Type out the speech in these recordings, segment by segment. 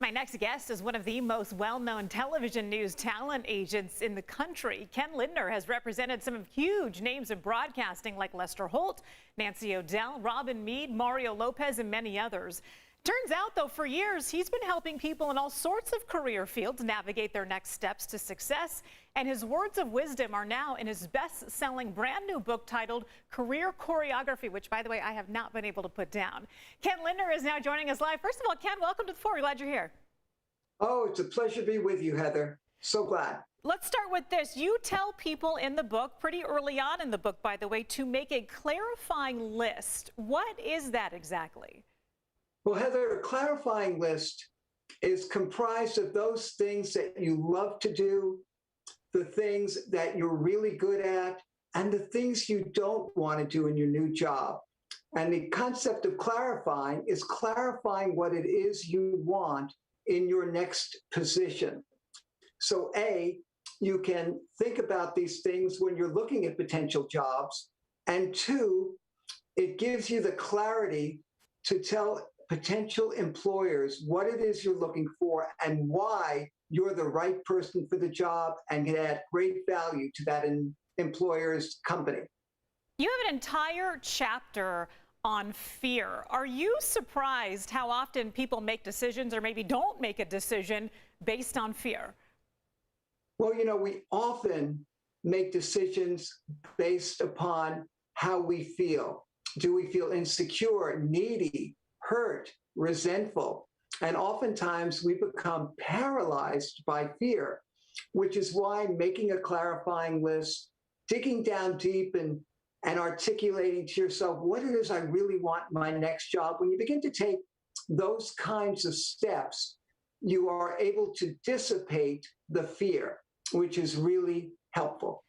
My next guest is one of the most well-known television news talent agents in the country. Ken Lindner has represented some of huge names in broadcasting like Lester Holt, Nancy O'Dell, Robin Meade, Mario Lopez, and many others. Turns out, though, for years, he's been helping people in all sorts of career fields navigate their next steps to success. And his words of wisdom are now in his best-selling brand new book titled Career Choreography, which, by the way, I have not been able to put down. Ken Lindner is now joining us live. First of all, Ken, welcome to the floor. We're glad you're here. Oh, it's a pleasure to be with you, Heather. So glad. Let's start with this. You tell people in the book, pretty early on in the book, by the way, to make a clarifying list. What is that exactly? Well, Heather, a clarifying list is comprised of those things that you love to do, the things that you're really good at, and the things you don't want to do in your new job. And the concept of clarifying is clarifying what it is you want in your next position. So A, you can think about these things when you're looking at potential jobs. And two, it gives you the clarity to tell potential employers what it is you're looking for and why you're the right person for the job and can add great value to that employer's company. You have an entire chapter on fear. Are you surprised how often people make decisions or maybe don't make a decision based on fear? Well, you know, we often make decisions based upon how we feel. Do we feel insecure, needy, hurt, resentful? And oftentimes we become paralyzed by fear, which is why making a clarifying list, digging down deep and articulating to yourself what it is I really want in my next job. When you begin to take those kinds of steps, you are able to dissipate the fear, which is really helpful.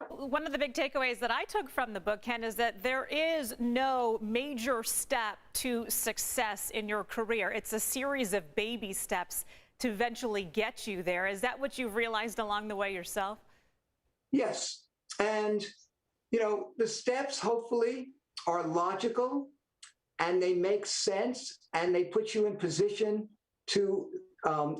One of the big takeaways that I took from the book, Ken, is that there is no major step to success in your career. It's a series of baby steps to eventually get you there. Is that what you've realized along the way yourself? Yes. And, you know, the steps hopefully are logical and they make sense and they put you in position to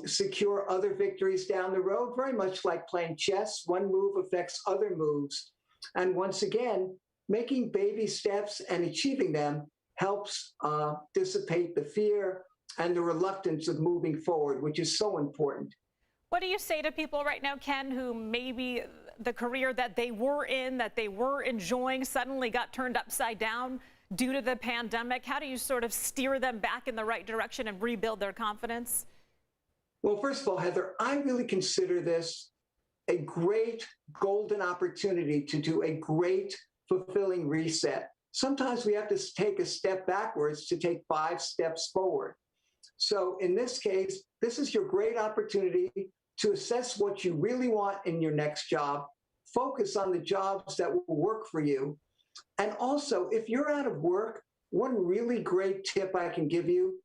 secure other victories down the road, very much like playing chess. One move affects other moves. And once again, making baby steps and achieving them helps dissipate the fear and the reluctance of moving forward, which is so important. What do you say to people right now, Ken, who maybe the career that they were in, that they were enjoying, suddenly got turned upside down due to the pandemic? How do you sort of steer them back in the right direction and rebuild their confidence? Well, first of all, Heather, I really consider this a great golden opportunity to do a great, fulfilling reset. Sometimes we have to take a step backwards to take 5 steps forward. So in this case, this is your great opportunity to assess what you really want in your next job, focus on the jobs that will work for you. And also, if you're out of work, one really great tip I can give you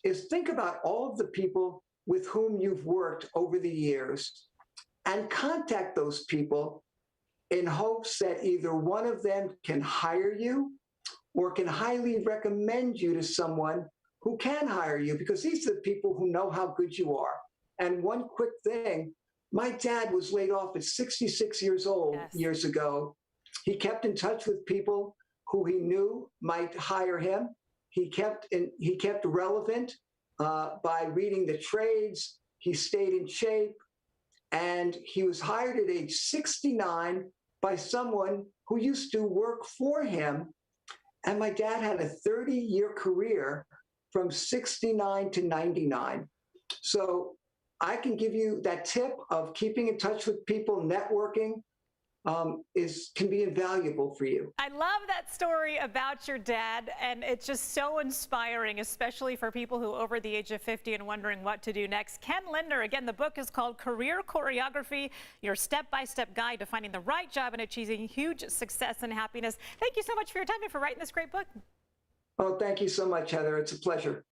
is think about all of the people with whom you've worked over the years and contact those people in hopes that either one of them can hire you or can highly recommend you to someone who can hire you, because these are the people who know how good you are. And one quick thing, my dad was laid off at 66 years old years ago. He kept in touch with people who he knew might hire him. He kept relevant by reading the trades. He stayed in shape, and he was hired at age 69 by someone who used to work for him. And my dad had a 30-year career from 69 to 99. So I can give you that tip of keeping in touch with people, networking, can be invaluable for you. I love that story about your dad, and it's just so inspiring, especially for people who are over the age of 50 and wondering what to do next. Ken Lindner, again, the book is called Career Choreography, your step-by-step guide to finding the right job and achieving huge success and happiness. Thank you so much for your time and for writing this great book. Oh, thank you so much, Heather. It's a pleasure.